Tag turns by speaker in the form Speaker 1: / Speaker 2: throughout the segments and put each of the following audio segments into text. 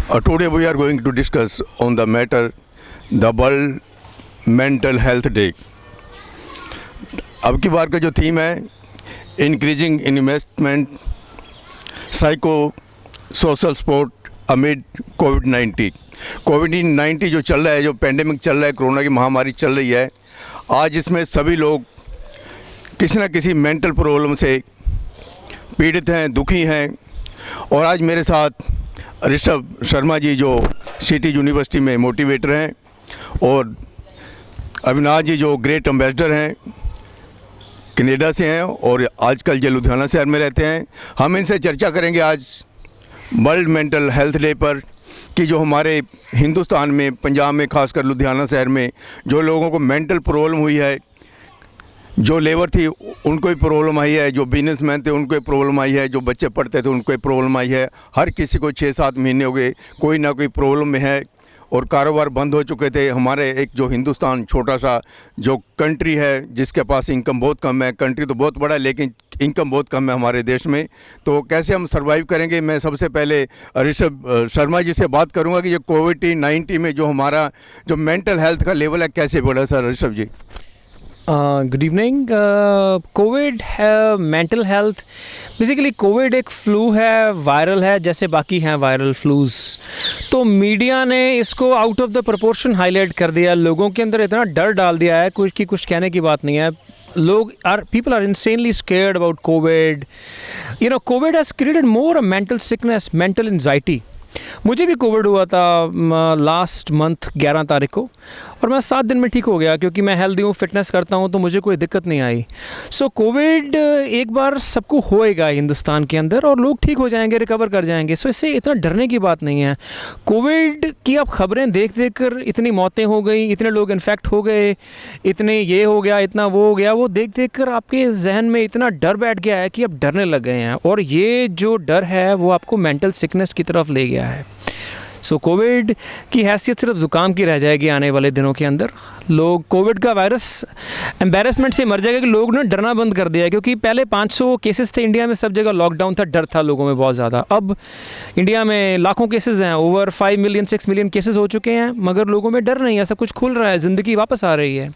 Speaker 1: Today we are going to discuss on the matter the World Mental Health Day. अब की बार का जो theme है increasing investment psycho social support amid कोविड-19 जो चल रहा है, जो पेंडेमिक चल रहा है, कोरोना की महामारी चल रही है, आज इसमें सभी लोग किसी न किसी मेंटल प्रॉब्लम से पीड़ित हैं, दुखी हैं। और आज मेरे साथ ऋषभ शर्मा जी जो सिटी यूनिवर्सिटी में मोटिवेटर हैं और अविनाश जी जो ग्रेट एम्बेसडर हैं, कनाडा से हैं और आजकल जो लुधियाना शहर में रहते हैं। हम इनसे चर्चा करेंगे आज वर्ल्ड मेंटल हेल्थ डे पर कि जो हमारे हिंदुस्तान में, पंजाब में, खासकर लुधियाना शहर में जो लोगों को मेंटल प्रॉब्लम हुई है, जो लेबर थी उनको भी प्रॉब्लम आई है, जो बिजनेसमैन थे उनको भी प्रॉब्लम आई है, जो बच्चे पढ़ते थे उनको भी प्रॉब्लम आई है। हर किसी को 6-7 महीने हो गए कोई ना कोई प्रॉब्लम में है और कारोबार बंद हो चुके थे। हमारे एक जो हिंदुस्तान छोटा सा जो कंट्री है जिसके पास इनकम बहुत कम है, कंट्री तो बहुत बड़ा है लेकिन इनकम बहुत कम है हमारे देश में, तो कैसे हम सर्वाइव करेंगे। मैं सबसे पहले ऋषभ शर्मा जी से बात करूंगा कि ये कोविड-19 में जो हमारा जो मेंटल हेल्थ का लेवल है कैसे बढ़ा। Sir Rishabh ji.
Speaker 2: Good evening. Covid mental health, basically covid एक फ्लू है, वायरल है जैसे बाकी हैं वायरल फ्लूज़। तो मीडिया ने इसको out of the proportion highlight कर दिया, लोगों के अंदर इतना डर डाल दिया है कुछ कहने की बात नहीं है। People are insanely scared about COVID. You know, COVID has created more a mental sickness, mental anxiety. मुझे भी कोविड हुआ था लास्ट मंथ 11 तारीख को और मैं 7 दिन में ठीक हो गया क्योंकि मैं हेल्दी हूँ, फिटनेस करता हूँ, तो मुझे कोई दिक्कत नहीं आई। सो कोविड एक बार सबको होएगा हिंदुस्तान के अंदर और लोग ठीक हो जाएंगे, रिकवर कर जाएंगे। सो इससे इतना डरने की बात नहीं है। कोविड की आप खबरें देख कर इतनी मौतें हो गई, इतने लोग इन्फेक्ट हो गए, इतने ये हो गया, इतना वो हो गया, वो देख कर आपके जहन में इतना डर बैठ गया है कि आप डरने लग गए हैं और ये जो डर है वो आपको मेंटल सिकनेस की तरफ ले गया है। सो कोविड की हैसियत सिर्फ ज़ुकाम की रह जाएगी आने वाले दिनों के अंदर। लोग कोविड का वायरस एम्बेरसमेंट से मर जाएगा कि लोग ने डरना बंद कर दिया है, क्योंकि पहले 500 केसेस थे इंडिया में, सब जगह लॉकडाउन था, डर था लोगों में बहुत ज़्यादा। अब इंडिया में लाखों केसेस हैं, ओवर 5 मिलियन 6 मिलियन केसेस हो चुके हैं, मगर लोगों में डर नहीं है, सब कुछ खुल रहा है, ज़िंदगी वापस आ रही है।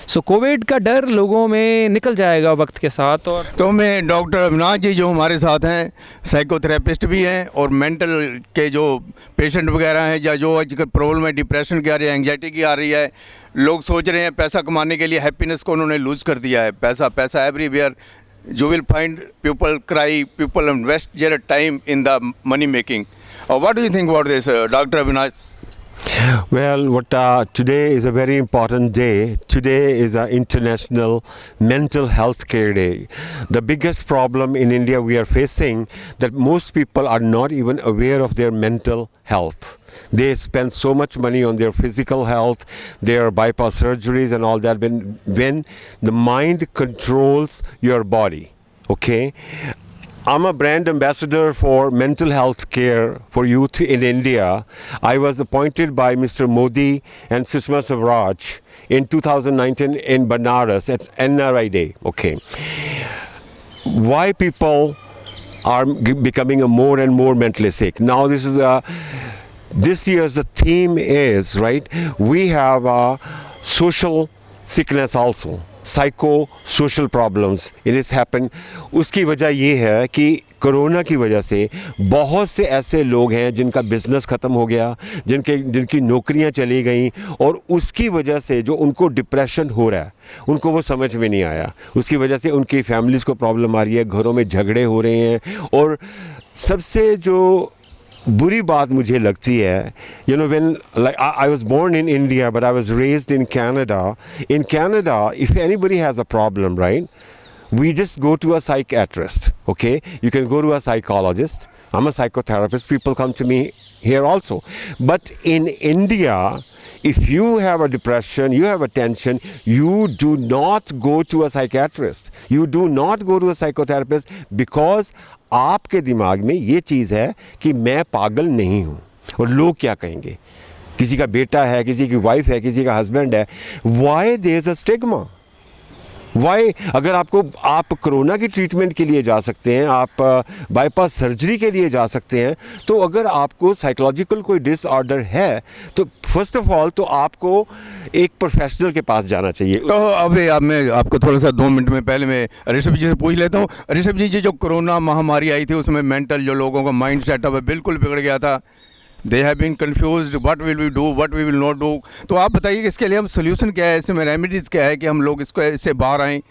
Speaker 2: सो कोविड का डर लोगों में निकल जाएगा वक्त के साथ। और
Speaker 1: तो मैं डॉक्टर अविनाश जी जो हमारे साथ हैं, साइकोथेरेपिस्ट भी हैं और मेंटल के जो पेशेंट वगैरह हैं या जो आजकल प्रॉब्लम है, डिप्रेशन की आ रही है, एंग्जाइटी की आ रही है, लोग सोच रहे हैं पैसा कमाने के लिए हैप्पीनेस को उन्होंने लूज़ कर दिया है। पैसा everywhere, you will find people cry, people invest their time in the money making. What do you think about this, Dr. Avinash?
Speaker 3: Well, today is a very important day. Today is an International Mental Health Care Day. The biggest problem in India we are facing that most people are not even aware of their mental health. They spend so much money on their physical health, their bypass surgeries and all that. When the mind controls your body, okay? I'm a brand ambassador for mental health care for youth in India. I was appointed by Mr. Modi and Sushma Swaraj in 2019 in Banaras at NRI Day. Okay. Why people are becoming more and more mentally sick? Now this year's the theme is, right, we have a social sickness also. Psycho social problems it is happen. उसकी वजह ये है कि corona की वजह से बहुत से ऐसे लोग हैं जिनका बिज़नेस ख़त्म हो गया, जिनकी नौकरियां चली गई और उसकी वजह से जो उनको डिप्रेशन हो रहा है उनको वो समझ में नहीं आया। उसकी वजह से उनकी फैमिलीज़ को प्रॉब्लम आ रही है, घरों में झगड़े हो रहे हैं। और सबसे जो बुरी बात मुझे लगती है, you know, when like I was born in India but I was raised in Canada. In Canada, if anybody has a problem, right, we just go to a psychiatrist, okay? You can go to a psychologist. I'm a psychotherapist. People come to me here also. But in India, if you have a depression, you have a tension, you do not go to a psychiatrist. You do not go to a psychotherapist because आपके दिमाग में ये चीज़ है कि मैं पागल नहीं हूँ और लोग क्या कहेंगे। किसी का बेटा है, किसी की वाइफ है, किसी का हस्बैंड है। Why there is a stigma? Why अगर आप कोरोना की ट्रीटमेंट के लिए जा सकते हैं, आप बाईपास सर्जरी के लिए जा सकते हैं, तो अगर आपको साइकोलॉजिकल कोई डिसऑर्डर है तो फर्स्ट ऑफ ऑल तो आपको एक प्रोफेशनल के पास जाना चाहिए।
Speaker 1: तो अभी अब मैं आपको थोड़ा सा 2 मिनट में पहले मैं ऋषभ जी से पूछ लेता हूँ। ऋषभ जी, जो कोरोना महामारी आई थी उसमें मेंटल जो लोगों का माइंड सेटअप है बिल्कुल बिगड़ गया था। They have been confused, what will we do, what we will not do. तो आप बताइए कि इसके लिए हम सोल्यूशन क्या है, इसमें रेमेडीज़ क्या है कि हम लोग इससे बाहर आएँ।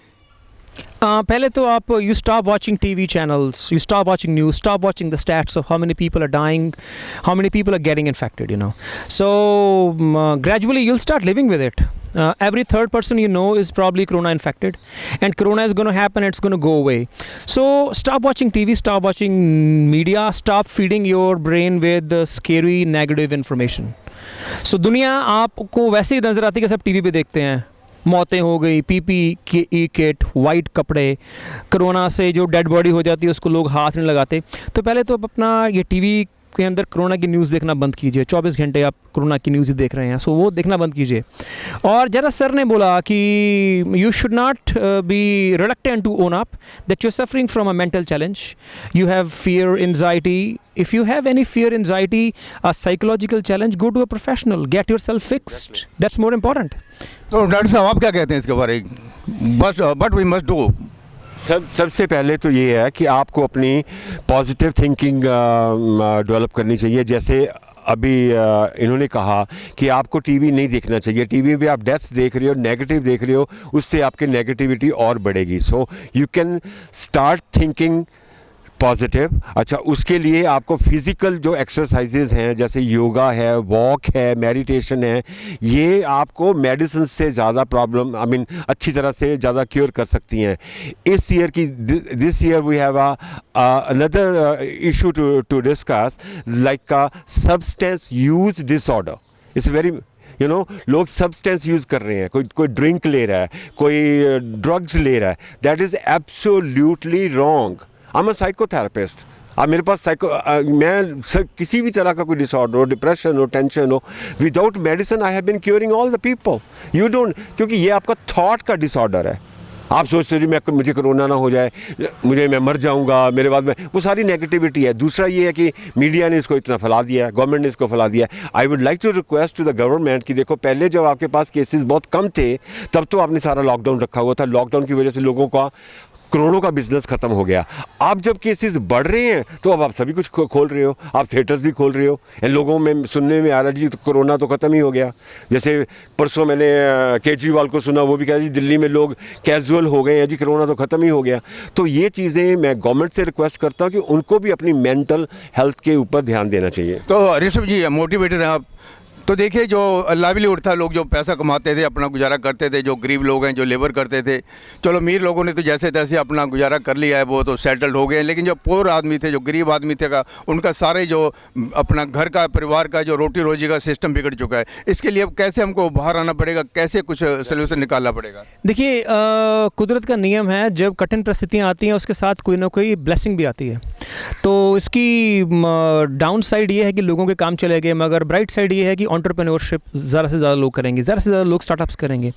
Speaker 2: पहले तो आप you stop watching TV channels, you stop watching news, stop watching the stats of how many people are dying, how many people are getting infected, you know. So gradually you'll start living with it. Every third person you know is probably corona infected, and corona is going to happen, it's going to go away. So stop watching TV, stop watching media, stop feeding your brain with the scary negative information. So दुनिया आपको वैसे ही नज़र आती है कि सब TV पे देखते हैं, मौतें हो गई, PPE किट, वाइट कपड़े, कोरोना से जो डेड बॉडी हो जाती है उसको लोग हाथ नहीं लगाते। तो पहले तो आप अपना ये टीवी के अंदर कोरोना की न्यूज़ देखना बंद कीजिए। 24 घंटे आप कोरोना की न्यूज़ ही देख रहे हैं, सो वो देखना बंद कीजिए। और जरा सर ने बोला कि you should not be reluctant to own up that you are suffering from a mental challenge, you have fear, anxiety. If you have any fear, anxiety, a psychological challenge, go to a professional, get yourself fixed. That's more important.
Speaker 1: तो doctor साहब आप क्या कहते हैं इसके बारे में? But we must do.
Speaker 3: सबसे पहले तो ये है कि आपको अपनी पॉजिटिव थिंकिंग डेवलप करनी चाहिए। जैसे अभी इन्होंने कहा कि आपको टीवी नहीं देखना चाहिए, टीवी पे आप डेथ्स देख रहे हो, नेगेटिव देख रहे हो, उससे आपकी नेगेटिविटी और बढ़ेगी। So you can start thinking positive. अच्छा, उसके लिए आपको फिज़िकल जो एक्सरसाइजेज हैं जैसे योगा है, वॉक है, मेडिटेशन है, ये आपको मेडिसिन से ज़्यादा प्रॉब्लम अच्छी तरह से ज़्यादा क्योर कर सकती हैं। इस ईयर की this year we have another issue to discuss like substance use disorder. It's very लोग सब्सटेंस यूज़ कर रहे हैं, कोई ड्रिंक ले रहा है, कोई ड्रग्स ले रहा है, that is absolutely wrong. I am a psychotherapist. अब मेरे पास किसी भी तरह का कोई डिसऑर्डर हो, डिप्रेशन हो, टेंशन हो, without medicine I have been curing all the people. You don't, क्योंकि ये आपका थॉट का डिसऑर्डर है। आप सोचते हो मुझे कोरोना ना हो जाए, मैं मर जाऊंगा, मेरे बाद में, वो सारी नेगेटिविटी है। दूसरा ये है कि मीडिया ने इसको इतना फैला दिया है, गवर्नमेंट ने इसको फैला दिया है। I would like to request to the government कि देखो, पहले जब आपके पास केसेस बहुत कम थे तब तो आपने सारा लॉकडाउन रखा हुआ था, लॉकडाउन की वजह से लोगों का करोड़ों का बिजनेस खत्म हो गया। अब जब केसेस बढ़ रहे हैं तो अब आप सभी कुछ खोल रहे हो, आप थिएटर्स भी खोल रहे हो। इन लोगों में सुनने में आ रहा जी तो कोरोना तो ख़त्म ही हो गया। जैसे परसों मैंने केजरीवाल को सुना, वो भी कह रहा जी दिल्ली में लोग कैजुअल हो गए हैं जी, कोरोना तो ख़त्म ही हो गया। तो ये चीज़ें मैं गवर्नमेंट से रिक्वेस्ट करता हूँ कि उनको भी अपनी मेंटल हेल्थ के ऊपर ध्यान देना चाहिए।
Speaker 1: तो ऋषभ जी मोटिवेटेड हैं आप। तो देखिए, जो लाइवलीहुड था, लोग जो पैसा कमाते थे, अपना गुजारा करते थे, जो गरीब लोग हैं जो लेबर करते थे, चलो अमीर लोगों ने तो जैसे तैसे अपना गुजारा कर लिया है, वो तो सेटल्ड हो गए हैं। लेकिन जो पुअर आदमी थे, जो गरीब आदमी थे का, उनका सारे जो अपना घर का, परिवार का जो रोटी रोजी का सिस्टम बिगड़ चुका है। इसके लिए अब कैसे हमको बाहर आना पड़ेगा, कैसे कुछ सोल्यूशन निकालना पड़ेगा?
Speaker 2: देखिए, कुदरत का नियम है, जब कठिन परिस्थितियाँ आती हैं उसके साथ कोई ना कोई ब्लेसिंग भी आती है। तो इसकी डाउन साइड ये है कि लोगों के काम चले गए, मगर ब्राइट साइड ये है कि एंटरप्रेन्योरशिप ज़्यादा से ज़्यादा लोग करेंगे, ज़्यादा से ज़्यादा लोग स्टार्टअप्स करेंगे।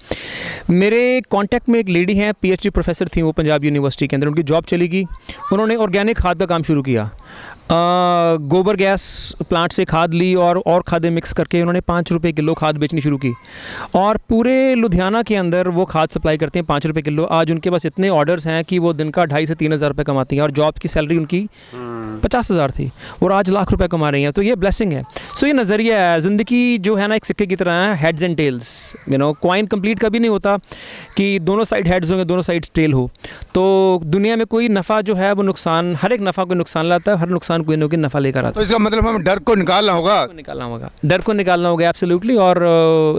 Speaker 2: मेरे कांटेक्ट में एक लेडी हैं, PhD प्रोफेसर थी वो पंजाब यूनिवर्सिटी के अंदर, उनकी जॉब चली गई, उन्होंने ऑर्गेनिक खाद का काम शुरू किया। गोबर गैस प्लांट से खाद ली और खादें मिक्स करके उन्होंने 5 रुपये किलो खाद बेचनी शुरू की, और पूरे लुधियाना के अंदर वो खाद सप्लाई करते हैं 5 रुपये किलो। आज उनके पास इतने ऑर्डर्स हैं कि वो दिन का 2,500 से 3,000 रुपये कमाती हैं, और जॉब की सैलरी उनकी 50,000 थी और आज लाख रुपए कमा रही हैं। तो ये ब्लेसिंग है। सो ये नज़रिया है, ज़िंदगी जो है ना एक सिक्के की तरह है, heads and tails. Coin complete कभी नहीं होता कि दोनों साइड हेड्स होंगे, दोनों साइड टेल हो। तो दुनिया में कोई नफ़ा जो है वो नुकसान, हर एक नफ़ा कोई नुकसान लाता है, हर नुकसान कोई ना कोई नफ़ा लेकर आता है।
Speaker 1: तो इसका मतलब हमें डर को निकालना होगा,
Speaker 2: डर को निकालना होगा एब्सोल्युटली। और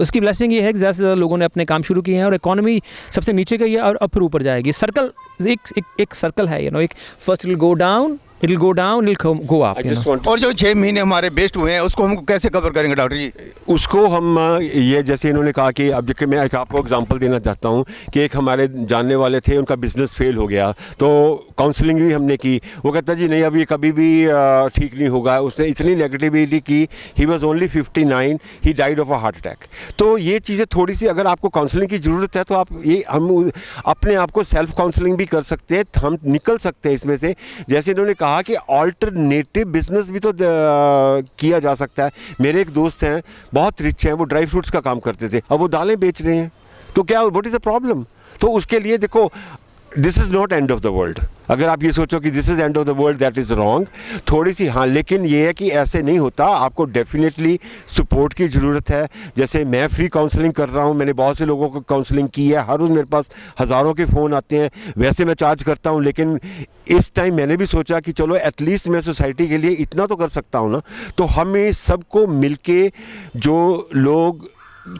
Speaker 2: इसकी ब्लेसिंग ये है कि ज़्यादा से ज़्यादा लोगों ने अपने काम शुरू किए हैं, और इकॉनमी सबसे नीचे गई है और अब फिर ऊपर जाएगी। सर्कल एक सर्कल है, एक first will go down, It'll go down, it'll go up.
Speaker 3: I
Speaker 2: you
Speaker 3: just
Speaker 2: know.
Speaker 3: want
Speaker 1: और जो 6 महीने हमारे बेस्ट हुए हैं उसको हम कैसे कवर करेंगे डॉक्टर जी?
Speaker 3: उसको हम ये जैसे इन्होंने कहा कि अब देखिए मैं एक आपको एग्जांपल देना चाहता हूँ कि एक हमारे जानने वाले थे, उनका बिजनेस फेल हो गया, तो काउंसलिंग भी हमने की। वो कहता जी नहीं अभी कभी भी ठीक नहीं होगा। उसने इतनी नेगेटिविटी की, he was only 59, he died of a heart attack. तो ये चीज़ें थोड़ी सी, अगर आपको काउंसलिंग की ज़रूरत है तो आप ये हम अपने आप को सेल्फ काउंसलिंग भी कर सकते हैं, हम निकल सकते हैं इसमें से। जैसे इन्होंने कहा कि ऑल्टरनेटिव बिजनेस भी तो किया जा सकता है। मेरे एक दोस्त हैं, बहुत रिच हैं, वो ड्राई फ्रूट्स का काम करते थे, अब वो दालें बेच रहे हैं, तो क्या व्हाट इज़ अ प्रॉब्लम? तो उसके लिए देखो, this is not end of the world. अगर आप ये सोचो कि this is end of the world, that is wrong थोड़ी सी। हाँ, लेकिन ये है कि ऐसे नहीं होता, आपको डेफिनेटली सपोर्ट की ज़रूरत है। जैसे मैं फ्री काउंसलिंग कर रहा हूँ, मैंने बहुत से लोगों को काउंसलिंग की है, हर रोज़ मेरे पास हज़ारों के फ़ोन आते हैं। वैसे मैं चार्ज करता हूँ, लेकिन इस टाइम मैंने भी सोचा कि चलो एटलीस्ट मैं सोसाइटी के लिए इतना तो कर सकता हूँ ना। तो हमें सबको मिलके, जो लोग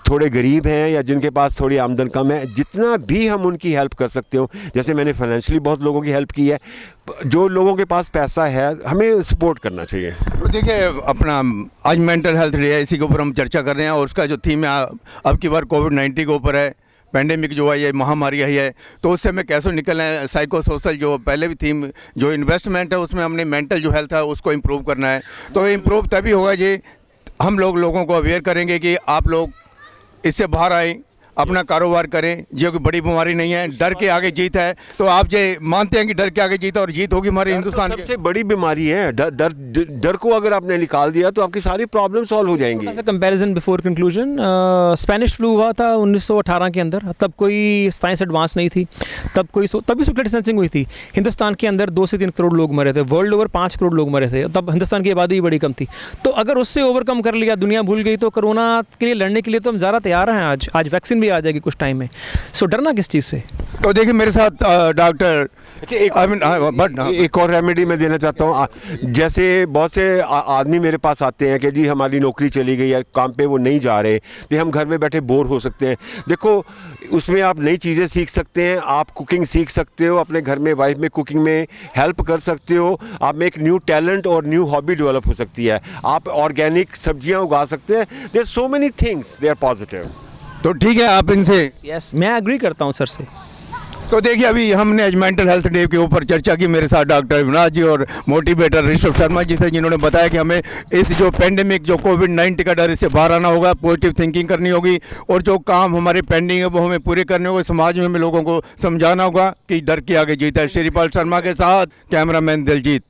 Speaker 3: थोड़े गरीब हैं या जिनके पास थोड़ी आमदन कम है, जितना भी हम उनकी हेल्प कर सकते हो, जैसे मैंने फाइनेंशियली बहुत लोगों की हेल्प की है, जो लोगों के पास पैसा है हमें सपोर्ट करना चाहिए।
Speaker 1: तो देखिए अपना आज मेंटल हेल्थ डे है, इसी के ऊपर हम चर्चा कर रहे हैं और उसका जो थीम है अब की बार कोविड-19 के ऊपर है। पेंडेमिक जो है, ये महामारी आई है, तो उससे हमें कैसे निकलना है। साइको सोशल जो पहले भी थीम, जो इन्वेस्टमेंट है उसमें हमने मेंटल जो हेल्थ है उसको इम्प्रूव करना है। तो इम्प्रूव तभी होगा जी हम लोगों को अवेयर करेंगे कि आप लोग इससे बाहर आएँ, अपना कारोबार करें, जो कि बड़ी बीमारी नहीं है। डर के आगे जीत है, तो आप ये मानते हैं कि डर के आगे जीत और जीत होगी हमारे हिंदुस्तान की?
Speaker 3: सबसे बड़ी बीमारी है डर को अगर आपने निकाल दिया तो आपकी सारी प्रॉब्लम सॉल्व हो जाएंगी।
Speaker 2: ऐसा comparison before conclusion, Spanish flu हुआ था 1918 के अंदर, तब कोई साइंस एडवांस नहीं थी, तभी सोशल डिस्टेंसिंग हुई थी। हिंदुस्तान के अंदर 2 से 3 करोड़ लोग मरे थे, वर्ल्ड ओवर 5 करोड़ लोग मरे थे, तब हिंदुस्तान की आबादी बड़ी कम थी। तो अगर उससे ओवरकम कर लिया, दुनिया भूल गई, तो कोरोना के लिए लड़ने के लिए तो हम ज़्यादा तैयार हैं। आज वैक्सीन भी आ जाएगी कुछ टाइम में, सो डरना किस चीज़ से?
Speaker 1: तो देखिए मेरे साथ डॉक्टर
Speaker 3: एक और रेमेडी मैं देना चाहता हूँ। जैसे बहुत से आदमी मेरे पास आते हैं कि जी हमारी नौकरी चली गई है, काम पे वो नहीं जा रहे, तो हम घर में बैठे बोर हो सकते हैं। देखो उसमें आप नई चीज़ें सीख सकते हैं, आप कुकिंग सीख सकते हो, अपने घर में वाइफ में कुकिंग में हेल्प कर सकते हो, आप में एक न्यू टैलेंट और न्यू हॉबी डेवलप हो सकती है, आप ऑर्गेनिक सब्जियां उगा सकते हैं। There so many things, they are positive.
Speaker 1: तो ठीक है, आप इनसे
Speaker 2: यस, मैं एग्री करता हूँ सर से।
Speaker 1: तो देखिए अभी हमने आज मेंटल हेल्थ डे के ऊपर चर्चा की। मेरे साथ डॉक्टर विनाश जी और मोटिवेटर ऋषभ शर्मा जी थे, जिन्होंने बताया कि हमें इस जो पेंडेमिक, जो कोविड-19 का डर, इससे बाहर आना होगा, पॉजिटिव थिंकिंग करनी होगी और जो काम हमारे पेंडिंग है वो हमें पूरे करने होंगे। समाज में हमें लोगों को समझाना होगा कि डर के आगे जीत है। श्रीपाल शर्मा के साथ कैमरामैन दिलजीत।